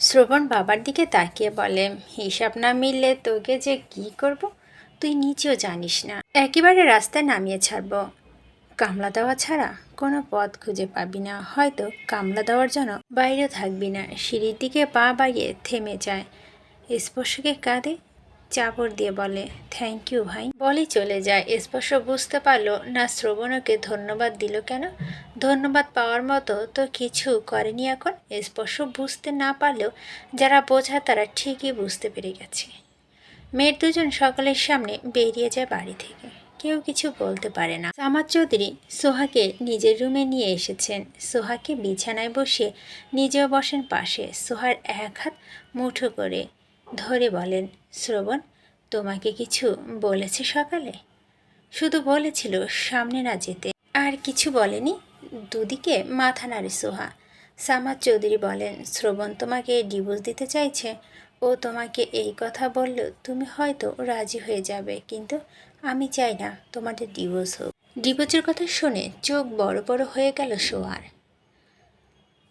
শ্রবণ বাবার দিকে তাকিয়ে বলে, হিসাব না মিললে তোকে যে কি করব তুই নিজেও জানিস না। একেবারে রাস্তায় নামিয়ে ছাড়ব। কামলা দেওয়া ছাড়া কোনো পথ খুঁজে পাবি না। হয়তো কামলা দেওয়ার জন্য বাইরেও থাকবি না। সিঁড়ির দিকে পা বাড়িয়ে থেমে যায়। স্পর্শকে কাঁধে চাপড় দিয়ে বলে, থ্যাংক ইউ ভাই, বলে চলে যায়। স্পর্শ বুঝতে পারলো না শ্রবণকে ধন্যবাদ দিল কেন। ধন্যবাদ পাওয়ার মতো তো কিছু করেনি এখন। স্পর্শ বুঝতে না পারলেও যারা বোঝা তারা ঠিকই বুঝতে পেরে গেছে। মেয়ের দুজন সকলের সামনে বেরিয়ে যায় বাড়ি থেকে। কেউ কিছু বলতে পারে না। সামাদ চৌধুরী সোহাকে নিজের রুমে নিয়ে এসেছেন। সোহাকে বিছানায় বসে নিজেও বসেন পাশে। সোহার এক হাত মুঠো করে ধরে বলেন, শ্রবণ তোমাকে কিছু বলেছে সকালে? শুধু বলেছিল সামনে না যেতে, আর কিছু বলেনি? দুদিকে মাথা নাড়ে সোহা। সামাদ চৌধুরী বলেন, শ্রবণ তোমাকে ডিভোর্স দিতে চাইছে। ও তোমাকে এই কথা বলল তুমি হয়তো রাজি হয়ে যাবে, কিন্তু আমি চাই না তোমাদের ডিভোর্স হোক। ডিভোর্সের কথা শুনে চোখ বড় বড় হয়ে গেল সোহার।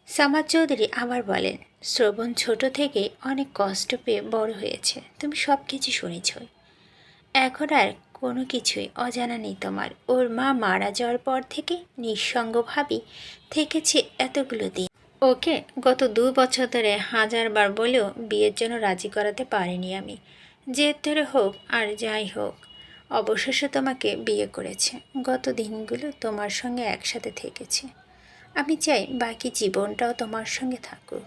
সামাদ চৌধুরী আবার বলেন, শ্রবণ ছোট থেকে অনেক কষ্ট পেয়ে বড় হয়েছে, তুমি সব কিছু শুনেছ। এখন আর কোনো কিছুই অজানা নেই তোমার। ওর মা মারা যাওয়ার পর থেকে নিঃসঙ্গভাবেই থেকেছে এতগুলো দিন। ওকে গত 2 বছর ধরে 1000বার বলেও বিয়ের জন্য রাজি করাতে পারিনি আমি। জেদ ধরে হোক আর যাই হোক, অবশেষে তোমাকে বিয়ে করেছে। গত দিনগুলো তোমার সঙ্গে একসাথে থেকেছে। আমি চাই বাকি জীবনটাও তোমার সঙ্গে থাকুক।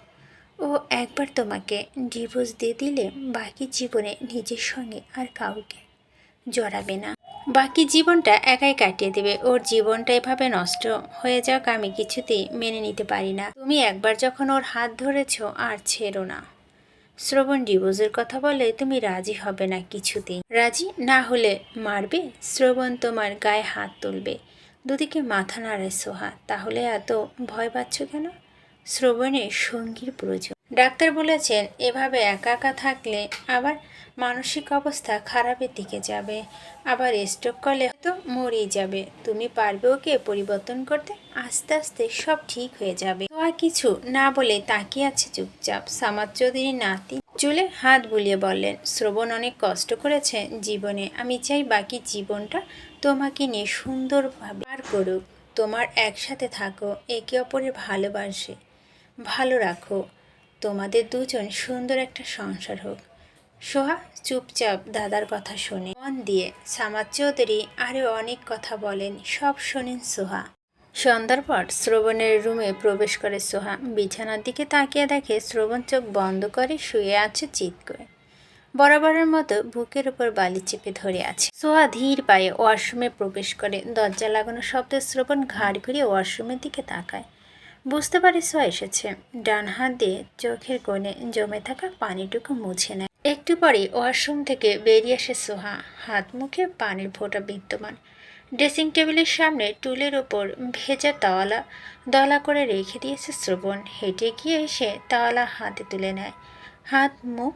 ও একবার তোমাকে ডিভোর্স দিয়ে দিলে বাকি জীবনে নিজের সঙ্গে আর কাউকে জড়াবে না। বাকি জীবনটা একাই কাটিয়ে দেবে। ওর জীবনটা এভাবে নষ্ট হয়ে যাক আমি কিছুতেই মেনে নিতে পারি না। তুমি একবার যখন ওর হাত ধরেছ আর ছেড়ো না। শ্রবণ ডিভোর্সের কথা বলে তুমি রাজি হবে না কিছুতেই। রাজি না হলে মারবে? শ্রবণ তোমার গায়ে হাত তুলবে। দুদিকে মাথা নাড়ায় সোহা। তাহলে এত ভয় পাচ্ছ কেন? শ্রবণের সঙ্গীর প্রয়োজন। ডাক্তার বলেছেন এভাবে একা একা থাকলে আবার মানসিক অবস্থা খারাপের দিকে যাবে, আবার স্ট্রোক করলে তো মরেই যাবে। তুমি পারবে ওকে পরিবর্তন করতে? আস্তে আস্তে সব ঠিক হয়ে যাবে। তো আর কিছু না বলে তাকিয়ে আছে চুপচাপ। সামাদ চৌধুরী নাতি চুলে হাত বুলিয়ে বললেন, শ্রবণ অনেক কষ্ট করেছে জীবনে। আমি চাই বাকি জীবনটা তোমাকে নিয়ে সুন্দরভাবে পার করুক। তোমার একসাথে থাকো, একে অপরের ভালোবাসে ভালো রাখো। তোমাদের দুজন সুন্দর একটা সংসার হোক। সোহা চুপচাপ দাদার কথা শোনে মন দিয়ে। সামাদ চৌধুরী আরও অনেক কথা বলেন, সব শোনেন সোহা। সন্ধ্যার পর শ্রবণের রুমে প্রবেশ করে সোহা। বিছানার দিকে তাকিয়ে দেখে শ্রবণ চোখ বন্ধ করে শুয়ে আছে চিৎ করে। বরাবরের মতো বুকের উপর বালি চেপে ধরে আছে। সোহা ধীর পায়ে ওয়াশরুমে প্রবেশ করে। দরজা লাগানো শব্দে শ্রবণ ঘাড় ঘুরিয়ে ওয়াশরুমের দিকে তাকায়। বুঝতে পারে সোহা এসেছে। ডান হাত দিয়ে চোখের কোণে জমে থাকা পানিটুকু মুছে নেয়। একটু পরে ওয়াশরুম থেকে বেরিয়ে আসে সোহা। হাত মুখে পানির ফোঁটা বিদ্যমান। ড্রেসিং টেবিলের সামনে টুলের ওপর ভেজা তাওয়ালা দলা করে রেখে দিয়েছে শ্রবণ। হেঁটে গিয়ে এসে তাওয়ালা হাতে তুলে নেয়। হাত মুখ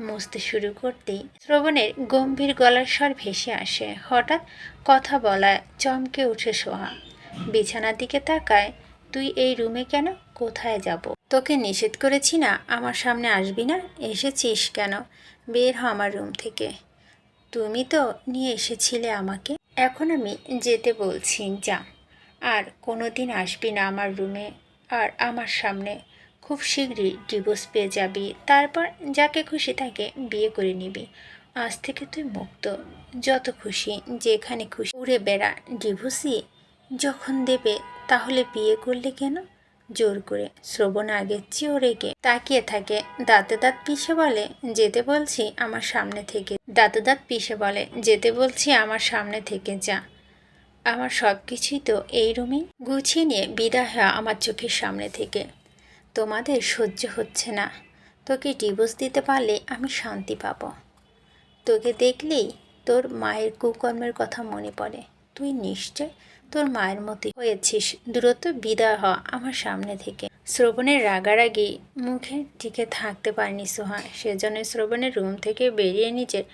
মুছতে শুরু করতেই শ্রবণের গম্ভীর গলার স্বর ভেসে আসে। হঠাৎ কথা বলায় চমকে উঠে সোহা। বিছানার দিকে তাকায়, তুই এই রুমে কেন? কোথায় যাব? তোকে নিষেধ করেছি না আমার সামনে আসবি না? এসেছিস কেন? বের হ আমার রুম থেকে। তুমি তো নিয়ে এসেছিলে আমাকে, এখন আমি যেতে বলছি যা। আর কোনো দিন আসবি না আমার রুমে আর আমার সামনে। খুব শীঘ্রই ডিভোর্স পেয়ে যাবি, তারপর যাকে খুশি তাকে বিয়ে করে নিবি। আজ থেকে তুই মুক্ত, যত খুশি যেখানে খুশি উড়ে বেড়া। ডিভোর্সই যখন দেবে তাহলে বিয়ে করলে কেন জোর করে? শ্রবণ আগের চেয়েও রেগে তাকিয়ে থাকে। দাঁতে দাঁত পিষে বলে, যেতে বলছি আমার সামনে থেকে। দাঁতে দাঁত পিষে বলে, যেতে বলছি আমার সামনে থেকে যা। আমার সব কিছুই তো এই রুমেই। গুছিয়ে নিয়ে বিদায় হয় আমার চোখের সামনে থেকে। তোমাদের সহ্য হচ্ছে না। তোকে ডিভোর্স দিতে পারলে আমি শান্তি পাব। তোকে দেখলেই তোর মায়ের কুকর্মের কথা মনে পড়ে। তুই নিশ্চয় তোর মায়ের মতোই হয়েছিস। দ্রুত বিদায় হ আমার সামনে থেকে। শ্রবণের রাগারাগি মুখে টিকে থাকতে পারেনি সোহা। সেজন্য শ্রবণের রুম থেকে বেরিয়ে নিজের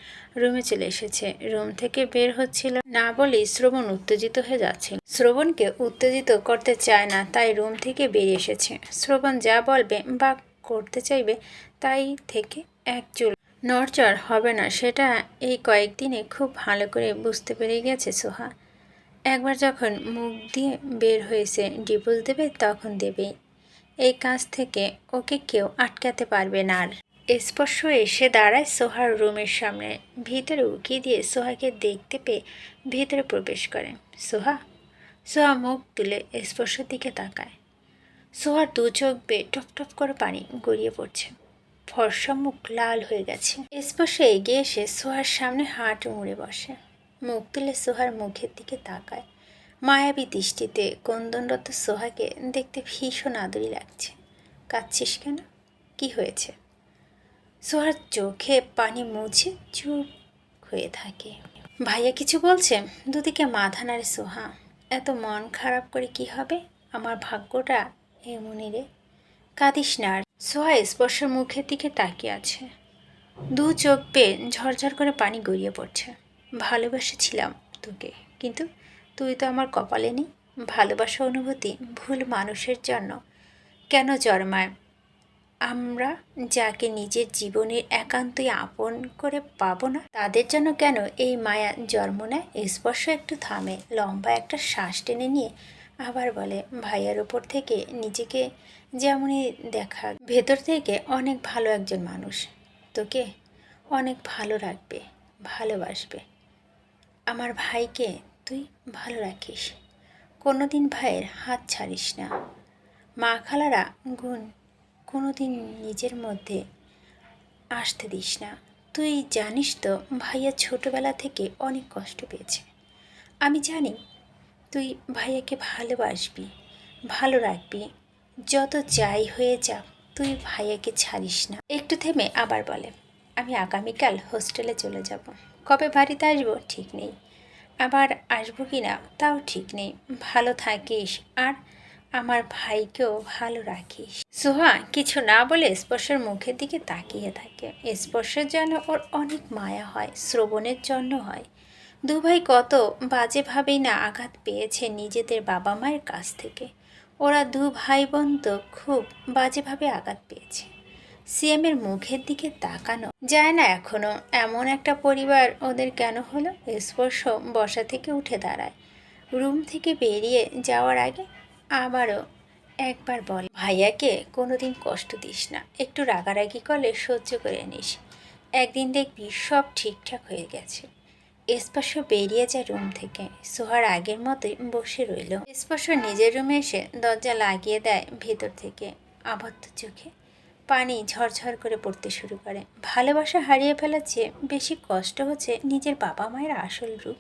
রুমে চলে এসেছে। রুম থেকে বের হচ্ছিল না বলেই শ্রবণ উত্তেজিত হয়ে যাচ্ছে। শ্রবণকে উত্তেজিত করতে চায় না, তাই রুম থেকে বেরিয়ে এসেছে। শ্রবণ যা বলবে বা করতে চাইবে তাই থেকে এক চুল নড়চড় হবে না, সেটা এই কয়েকদিনে খুব ভালো করে বুঝতে পেরে গেছে সোহা। একবার যখন মুখ দিয়ে বের হয়েছে ডিভোর্স দেবে তখন দেবেই। এই কাজ থেকে ওকে কেউ আটকাতে পারবে না। আর স্পর্শ এসে দাঁড়ায় সোহার রুমের সামনে, ভিতরে উকি দিয়ে সোহাকে দেখতে পেয়ে ভিতরে প্রবেশ করে। সোহা সোহা মুখ তুলে স্পর্শের দিকে তাকায়। সোহার দু চোখ বেয়ে টপ টপ করে পানি গড়িয়ে পড়ছে, ফর্সা মুখ লাল হয়ে গেছে। স্পর্শে এগিয়ে এসে সোহার সামনে হাঁটু মুড়ে বসে, মুখ তুলে সোহার মুখের দিকে তাকায়। মায়াবী দৃষ্টিতে কন্দনরত সোহাকে দেখতে ভীষণ আদুরি লাগছে। কাঁদছিস কেন? কি হয়েছে? সোহার চোখে পানি মুছে চুপ হয়ে থাকে। ভাইয়া কিছু বলছে? দুদিকে মাথা নাড়ে সোহা। এত মন খারাপ করে কি হবে? আমার ভাগ্যটা এমনই রে। কাঁদিস না আর। সোহা স্পর্শের মুখের দিকে তাকিয়ে আছে, দু চোখ বেয়ে ঝরঝর করে পানি গড়িয়ে পড়ছে। ভালোবেসেছিলাম তোকে, কিন্তু তুই তো আমার কপালে নেই। ভালোবাসা অনুভূতি ভুল মানুষের জন্য কেন জন্মায়? আমরা যাকে নিজের জীবনের একান্তই আপন করে পাবো না, তাদের জন্য কেন এই মায়া জন্ম নেয়? স্পর্শ একটু থামে, লম্বা একটা শ্বাস টেনে নিয়ে আবার বলে, ভাইয়ার ওপর থেকে নিজেকে যেমনই দেখা, ভেতর থেকে অনেক ভালো একজন মানুষ। তোকে অনেক ভালো রাখবে, ভালোবাসবে। আমার ভাইকে তুই ভালো রাখিস, কোনোদিন ভাইয়ের হাত ছাড়িস না। মা খালারা গুণ কোনোদিন নিজের মধ্যে আসতে দিস না। তুই জানিস তো ভাইয়া ছোটবেলা থেকে অনেক কষ্ট পেয়েছে। আমি জানি তুই ভাইয়াকে ভালোবাসবি, ভালো রাখবি। যত যাই হয়ে যাক তুই ভাইয়াকে ছাড়িস না। একটু থেমে আবার বলে, আমি আগামীকাল হোস্টেলে চলে যাব। কবে বাড়িতে আসবো ঠিক নেই, আবার আসবো কি না তাও ঠিক নেই। ভালো থাকিস আর আমার ভাইকেও ভালো রাখিস। সোহা কিছু না বলে স্পর্শের মুখের দিকে তাকিয়ে থাকে। স্পর্শের জন্য ওর অনেক মায়া হয়, শ্রবণের জন্য হয়। দু ভাই কত বাজেভাবেই না আঘাত পেয়েছে নিজেদের বাবা মায়ের কাছ থেকে। ওরা দু ভাই বোন তো খুব বাজেভাবে আঘাত পেয়েছে। সিএমের মুখের দিকে তাকানো যায় না এখনো। এমন একটা পরিবার ওদের কেন হলো? স্পর্শ বসা থেকে উঠে দাঁড়ায়, রুম থেকে বেরিয়ে যাওয়ার আগে আবারও একবার বল, ভাইয়াকে কোনোদিন কষ্ট দিস না। একটু রাগারাগি করলে সহ্য করে নিস, একদিন দেখবি সব ঠিকঠাক হয়ে গেছে। স্পর্শ বেরিয়ে যায় রুম থেকে। সোহার আগের মতোই বসে রইল। স্পর্শ নিজের রুমে এসে দরজা লাগিয়ে দেয় ভেতর থেকে। আবদ্ধ চোখে পানি ঝরঝর করে পড়তে শুরু করে। ভালোবাসা হারিয়ে ফেলার চেয়ে বেশি কষ্ট হচ্ছে নিজের বাবা মায়ের আসল রূপ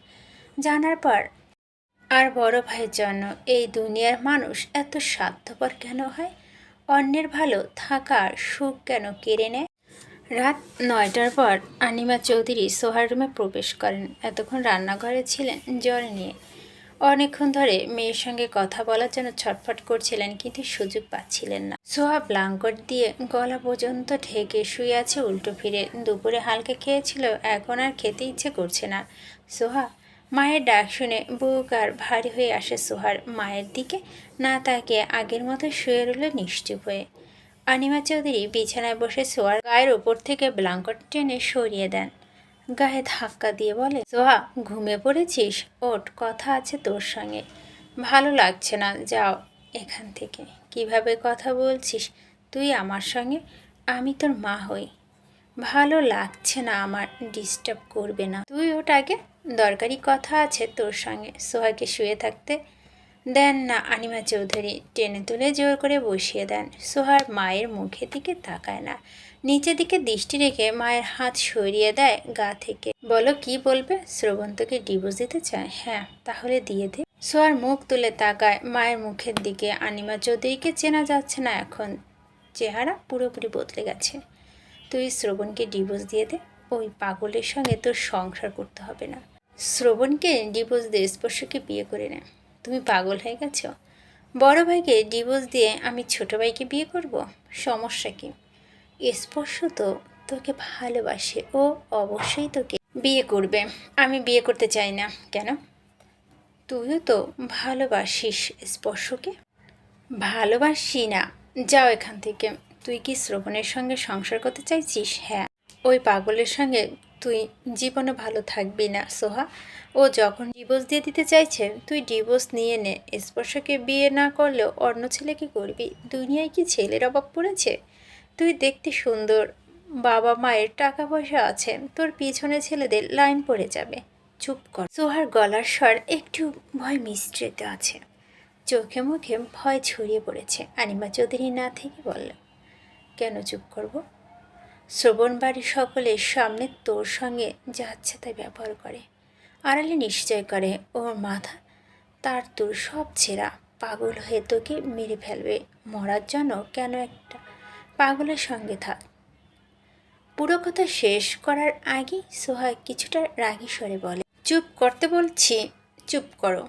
জানার পর। আর বড় ভাইয়ের জন্য এই দুনিয়ার মানুষ এত স্বার্থপর কেন হয়? অন্যের ভালো থাকার সুখ কেন কেড়ে নেয়? রাত 9টার পর আনিমা চৌধুরী সোহার রুমে প্রবেশ করেন। এতক্ষণ রান্নাঘরে ছিলেন জল নিয়ে। অনেকক্ষণ ধরে মেয়ের সঙ্গে কথা বলার জন্য ছটফট করছিলেন, কিন্তু সুযোগ পাচ্ছিলেন না। সোহা ব্ল্যাঙ্কেট দিয়ে গলা পর্যন্ত ঢেকে শুয়ে আছে উল্টো ফিরে। দুপুরে হালকা খেয়েছিল, এখন আর খেতে ইচ্ছে করছে না। সোহা মায়ের ডাক শুনে বুক আর ভারী হয়ে আসে সোহার। মায়ের দিকে না তাকিয়ে আগের মতো শুয়ে রইল নিশ্চুপ হয়ে। আনিমা চৌধুরী বিছানায় বসে সোহার গায়ের ওপর থেকে ব্ল্যাঙ্কেট টেনে সরিয়ে দেন। গায়ে ধাক্কা দিয়ে বলে, সোহা ঘুমিয়ে পড়েছিস? ওঠ, কথা আছে তোর সঙ্গে। ভালো লাগছে না, যাও এখান থেকে। কিভাবে কথা বলছিস তুই আমার সঙ্গে? আমি তোর মা হই। ভালো লাগছে না আমার, ডিস্টার্ব করবে না। তুই ওঠ আগে, দরকারি কথা আছে তোর সঙ্গে। সোহাকে শুয়ে থাকতে দেন না আনিমা চৌধুরী টেনে তুলে জোর করে বসিয়ে দেন। সোহার মায়ের মুখের দিকে তাকায় না, নিচের দিকে দৃষ্টি রেখে মায়ের হাত সরিয়ে দেয় গা থেকে। বলো কি বলবে? শ্রবন্তকে ডিভোর্স দিতে চায়? হ্যাঁ, তাহলে দিয়ে দে। সোহার মুখ তুলে তাকায় মায়ের মুখের দিকে। আনিমা চৌধুরীকে চেনা যাচ্ছে না এখন, চেহারা পুরোপুরি বদলে গেছে। তুই শ্রবণকে ডিভোর্স দিয়ে দে, ওই পাগলের সঙ্গে তোর সংসার করতে হবে না। শ্রবণকে ডিভোর্স দিয়ে স্পর্শকে বিয়ে করে নে। তুমি পাগল হয়ে গেছো? বড় ভাইকে ডিভোর্স দিয়ে আমি ছোট ভাইকে বিয়ে করব? সমস্যা কি? স্পর্শ তো তোকে ভালোবাসে, ও অবশ্যই তোকে বিয়ে করবে। আমি বিয়ে করতে চাই না। কেন? তুইও তো ভালোবাসিস স্পর্শকে। ভালোবাসি না, যাও এখান থেকে। তুই কি শ্রবণের সঙ্গে সংসার করতে চাইছিস? হ্যাঁ, ওই পাগলের সঙ্গে তুই জীবনে ভালো থাকবি না সোহা। ও যখন ডিভোর্স দিয়ে দিতে চাইছে তুই ডিভোর্স নিয়ে নে। স্পর্শকে বিয়ে না করলেও অন্য ছেলেকে করবি। দুনিয়ায় কি ছেলের অভাব পড়েছে? তুই দেখতে সুন্দর, বাবা মায়ের টাকা পয়সা আছে, তোর পিছনে ছেলেদের লাইন পড়ে যাবে। চুপ কর। সোহার গলার স্বর একটু ভয় মিশ্রিত আছে, চোখে মুখে ভয় ছড়িয়ে পড়েছে। আনিমা চৌধুরী না থেকে বলল, কেন চুপ করব? শ্রবণ বাড়ির সকলের সামনে তোর সঙ্গে যাচ্ছে তাই ব্যবহার করে, আড়ালে নিশ্চয় করে। ওর মাথা তার তোর সব ছেঁড়া, পাগল হয়ে তোকে মেরে ফেলবে। মরার জন্য কেন একটা পাগলের সঙ্গে থাক। পুরো কথা শেষ করার আগেই সোহা কিছুটা রাগী স্বরে বলে, চুপ করতে বলছি, চুপ করো।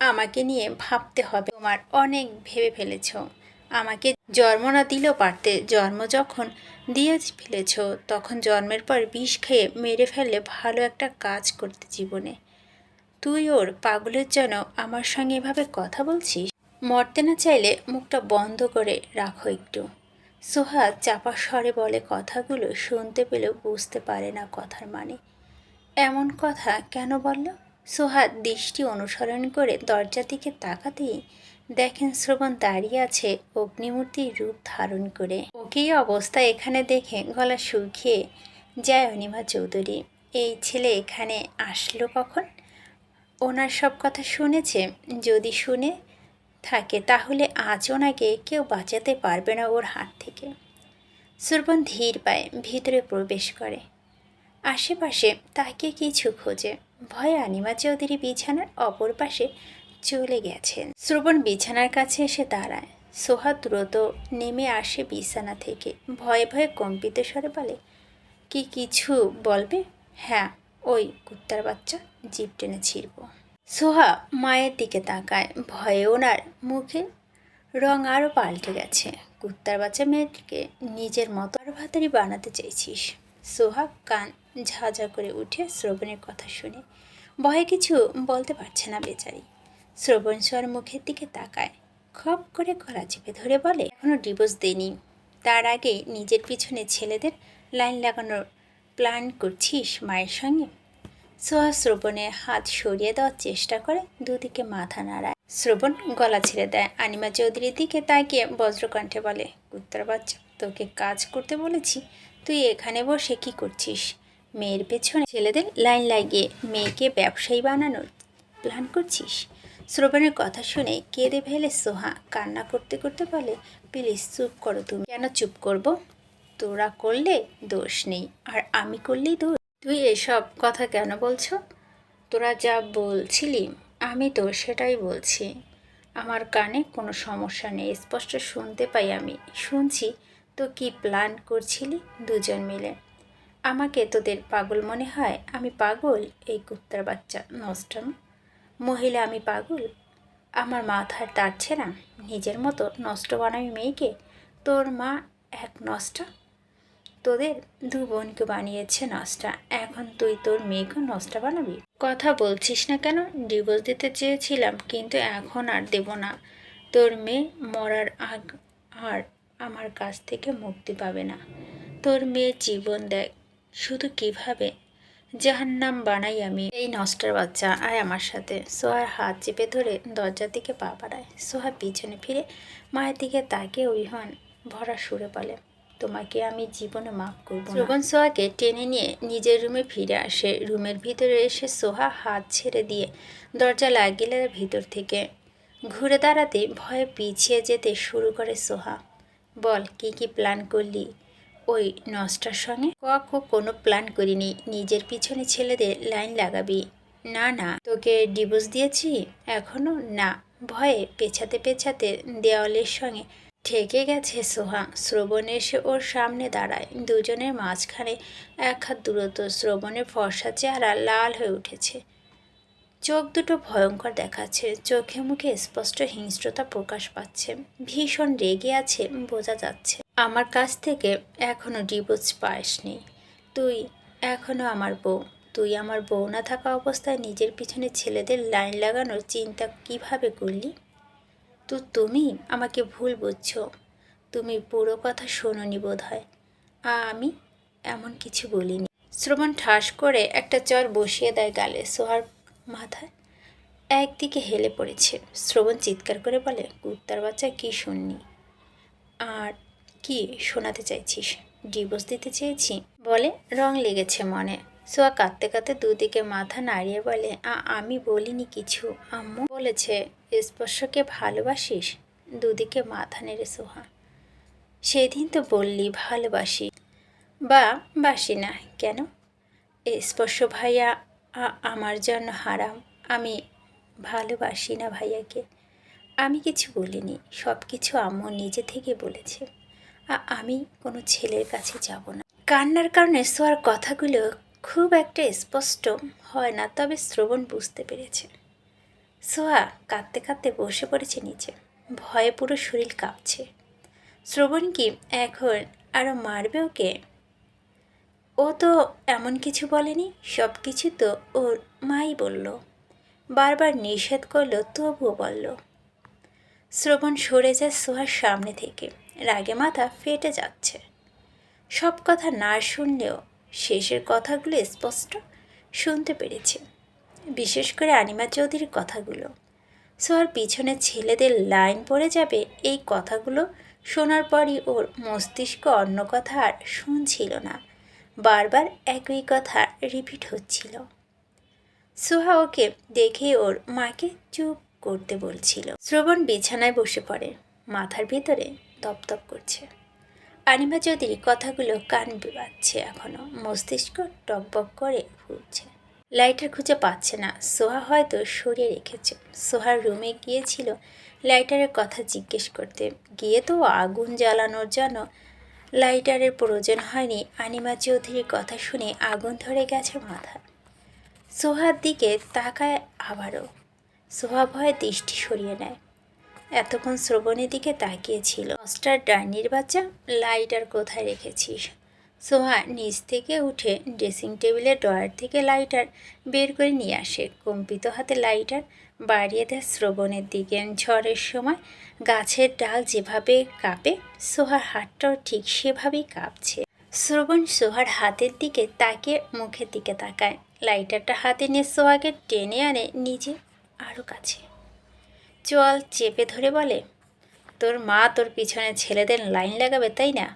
আমাকে নিয়ে ভাবতে হবে, তোমার অনেক ভেবে ফেলেছ। আমাকে জন্ম না দিলেও পারতে, জন্ম যখন দিয়ে ফেলেছ তখন জন্মের পর বিষ খেয়ে মেরে ফেললে ভালো একটা কাজ করতে জীবনে। তুই ওর পাগলের জন্য আমার সঙ্গে এভাবে কথা বলছিস? মরতে না চাইলে মুখটা বন্ধ করে রাখো একটু। সোহা চাপা স্বরে বলে, কথাগুলো শুনতে পেলেও বুঝতে পারে না কথার মানে। এমন কথা কেন বলল? সোহা দৃষ্টি অনুসরণ করে দরজার দিকে তাকাতেই দেখেন শ্রবণ দাঁড়িয়ে আছে অগ্নিমূর্তির রূপ ধারণ করে। ওকেই অবস্থা এখানে দেখে গলা শুকিয়ে যায় অনিমা চৌধুরী। এই ছেলে এখানে আসলো কখন? ওনার সব কথা শুনেছে? যদি শুনে থাকে তাহলে আজ ওনাকে কেউ বাঁচাতে পারবে না ওর হাত থেকে। শ্রবণ ধীর পায়ে ভিতরে প্রবেশ করে, আশেপাশে তাকে কিছু খোঁজে। ভয়ে আনিমা চৌধুরী বিছানার অপর পাশে চলে গেছেন। শ্রবণ বিছানার কাছে এসে দাঁড়ায়। সোহা দ্রুত নেমে আসে বিছানা থেকে, ভয়ে ভয়ে কম্পিত স্বরে বলে, কি কিছু বলবে? হ্যাঁ, ওই কুত্তার বাচ্চা, জিভ টেনে ছিঁড়ব। সোহা মায়ের দিকে তাকায়, ভয়ে ওনার মুখে রং আরও পাল্টে গেছে। কুত্তার বাচ্চা মেয়েটিকে নিজের মতো আরও ভাতারি বানাতে চাইছিস? সোহা কান ঝাঁঝা করে উঠে শ্রবণের কথা শুনে ভয়ে কিছু বলতে পারছে না বেচারি। শ্রবণ সোহার মুখের দিকে তাকায়, খপ করে গলা চেপে ধরে বলে, এখনও ডিভোর্স দেয়নি, তার আগেই নিজের পিছনে ছেলেদের লাইন লাগানোর প্ল্যান করছিস মায়ের সঙ্গে? সোহা শ্রবণের হাত সরিয়ে দেওয়ার চেষ্টা করে, দুদিকে মাথা নাড়ায়। শ্রবণ গলা ছেড়ে দেয়। আনিমা চৌধুরীর দিকে তাকিয়ে বজ্রকণ্ঠে বলে, কুত্তার বাচ্চা, তোকে কাজ করতে বলেছি, তুই এখানে বসে কি করছিস? মেয়ের পেছনে ছেলেদের লাইন লাগিয়ে মেয়েকে ব্যবসায়ী বানানোর প্ল্যান করছিস? শ্রবণের কথা শুনে কেঁদে ফেলে সোহা, কান্না করতে করতে বলে, প্লিজ চুপ করো তুমি। কেন চুপ করব? তোরা করলে দোষ নেই, আর আমি করলেই দোষ। তুই এসব কথা কেন বলছো? তোরা যা বলছিলি আমি তো সেটাই বলছি। আমার কানে কোনো সমস্যা নেই, স্পষ্ট শুনতে পাই আমি। শুনছি তো কি প্ল্যান করছিলি দুজন মিলে। আমাকে তোদের পাগল মনে হয়? আমি পাগল? এই কুত্তার বাচ্চা নষ্টাম মহিলা, আমি পাগল? আমার মাথার তাড়ছে না? নিজের মতো নষ্ট বানাবি মেয়েকে? তোর মা এক নষ্টা, তোদের দু বোনকে বানিয়েছে নষ্টা, এখন তুই তোর মেয়েকে নষ্টা বানাবি? কথা বলছিস না কেন? ডিভোর্স দিতে চেয়েছিলাম কিন্তু এখন আর দেব না। তোর মেয়ে মরার আগ আর আমার কাছ থেকে মুক্তি পাবে না। তোর মেয়ের জীবন দেখ শুধু কিভাবে জাহান্নাম বানাই আমি। এই নষ্টার বাচ্চা, আয় আমার সাথে। সোহার হাত চেপে ধরে দরজার দিকে পা বাড়ায়। সোহা পিছনে ফিরে মায়ের দিকে তাকিয়ে অভিমান ভরা সুরে বলে, তোমাকে আমি জীবনে মাফ করব না। শ্রবণ সোহাকে টেনে নিয়ে নিজের রুমে ফিরে আসে। রুমের ভিতরে এসে সোহা হাত ছেড়ে দিয়ে দরজা লাগিয়ে ভিতর থেকে ঘুরে দাঁড়াতে ভয়ে পিছিয়ে যেতে শুরু করে সোহা। বল, কি কি প্ল্যান করলি ওই নষ্টার সঙ্গে? কোনো প্ল্যান করিনি, নিজের পিছনে ছেলেদের লাইন লাগাবি। না না, তোকে ডিভোর্স দিয়েছি এখনো না। ভয়ে পেছাতে পেছাতে দেওয়ালের সঙ্গে ঠেকে গেছে সোহা। শ্রবণ এসে ওর সামনে দাঁড়ায়। দুজনের মাঝখানে এক হাত দূরত্ব। শ্রবণের ফর্সা চেহারা লাল হয়ে উঠেছে, চোখ দুটো ভয়ঙ্কর দেখাচ্ছে, চোখে মুখে স্পষ্ট হিংস্রতা প্রকাশ পাচ্ছে। ভীষণ রেগে আছে বোঝা যাচ্ছে। আমার কাছ থেকে এখনও ডিভোর্স পাসনি। তুই এখনও আমার বউ। তুই আমার বউ না থাকা অবস্থায় নিজের পিছনে ছেলেদের লাইন লাগানোর চিন্তা কিভাবে করলি? তো তুমি আমাকে ভুল বুঝছো। তুমি পুরো কথা শোনোনি বোধ হয়। আমি এমন কিছু বলিনি। শ্রবণ ঠাস করে একটা চর বসিয়ে দেয় গালে। সোহার মাথায় একদিকে হেলে পড়েছে। শ্রবণ চিৎকার করে বলে, কুত্তার বাচ্চা কি শুননি? আর কি শোনাতে চাইছিস? ডিভোর্স দিতে চেয়েছি বলে রং লেগেছে মনে। সোয়া কাঁদতে কাঁদতে দুদিকে মাথা নাড়িয়ে বলে, আমি বলিনি কিছু। আম্মু বলেছে স্পর্শকে ভালোবাসিস। দুদিকে মাথা নেড়ে সোহা, সেদিন তো বললি ভালোবাসি। বা বাসি না কেন? স্পর্শ ভাইয়া আমার জন্য হারাম। আমি ভালোবাসি না ভাইয়াকে। আমি কিছু বলিনি, সব কিছু আম্মু নিজে থেকে বলেছে। আমি কোনো ছেলের কাছে যাব না। কান্নার কারণে সোয়ার কথাগুলো খুব একটা স্পষ্ট হয় না, তবে শ্রবণ বুঝতে পেরেছে। সোয়া কাঁদতে কাঁদতে বসে পড়েছে নিচে, ভয়ে পুরো শরীর কাঁপছে। শ্রবণ কি এখন আরও মারবে ওকে? ও তো এমন কিছু বলেনি, সব কিছু তো ওর মাই বলল। বারবার নিষেধ করলো তবুও বলল। শ্রবণ সরে যায় সোহার সামনে থেকে, রাগে মাথা ফেটে যাচ্ছে। সব কথা না শুনলেও শেষের কথাগুলো স্পষ্ট শুনতে পেরেছে, বিশেষ করে আনিমা চৌধুরীর কথাগুলো। সোহার পিছনে ছেলেদের লাইন পড়ে যাবে, এই কথাগুলো শোনার পরই ওর মস্তিষ্ক অন্য কথা আর শুনছিল না। বারবার একই কথা রিপিট হচ্ছিল। সোহা ওকে দেখে ওর মাকে চুপ করতে বলছিল। শ্রবণ বিছানায় বসে পড়ে, মাথার ভিতরে তপতপ করছে। আনিমা চৌধুরী কথাগুলো কান বাজছে এখনো, মস্তিষ্ক টকবক করে ফুটছে। লাইটার খুঁজে পাচ্ছে না। সোহা হয়তো সরিয়ে রেখেছে। সোহার রুমে গিয়েছিল লাইটারের কথা জিজ্ঞেস করতে, গিয়ে তো আগুন জ্বালানোর জন্য লাইটারের প্রয়োজন হয়নি। আনিমা চৌধুরীর কথা শুনে আগুন ধরে গেছে মাথা। সোহার দিকে তাকায় আবারও। সোহা ভয়ে দৃষ্টি সরিয়ে নেয়। এতক্ষণ শ্রবণের দিকে তাকিয়েছিল। নস্টার ডাইনির বাচ্চা, লাইটার কোথায় রেখেছিস? সোহা নিচ থেকে উঠে ড্রেসিং টেবিলের ড্রয়ার থেকে লাইটার বের করে নিয়ে আসে। কম্পিত হাতে লাইটার বাড়িয়ে দেয় শ্রবণের দিকে। ঝড়ের সময় গাছের ডাল যেভাবে কাঁপে, সোহার হাতটাও ঠিক সেভাবেই কাঁপছে। শ্রবণ সোহার হাতের দিকে তাকিয়ে মুখের দিকে তাকায়। লাইটারটা হাতে নিয়ে সোহাকে টেনে আনে নিজে আরও কাছে। চোয়াল চেপে ধরে বলে, তোর মা তোর পিছনে ছেলেদের লাইন লাগাবে তাই না?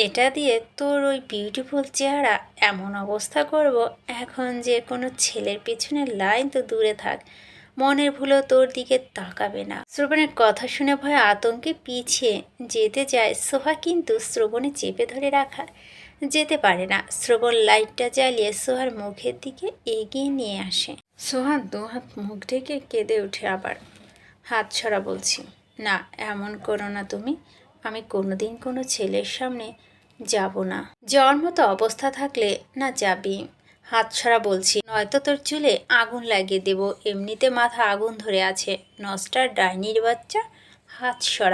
এটা দিয়ে তোর ওই বিউটিফুল চেহারা এমন অবস্থা করব, এখন যে কোনো ছেলের পিছনে লাইন তো দূরে থাক, মনের ভুলেও তোর দিকে তাকাবে না। শ্রবণের কথা শুনে ভয়ে আতঙ্কে পিছিয়ে যেতে যায় সোহা, কিন্তু শ্রবণে চেপে ধরে রাখা যেতে পারে না। শ্রবণ লাইটটা জ্বালিয়ে সোহার মুখের দিকে এগিয়ে নিয়ে আসে। সোহা দুহাত মুখ ঢেকে কেঁদে ওঠে আবার। হাত ছড়া বলছি, না এমন করো না তুমি। আমি কোনোদিন কোনো ছেলের সামনে যাব না। যাওয়ার মতো অবস্থা থাকলে না যাবি। হাত ছড়া বলছি, নয়তো তোর চুলে আগুন লাগিয়ে দেব। এমনিতে মাথা আগুন ধরে আছে। নস্টার ডাইনির বাচ্চা, হাত সরা।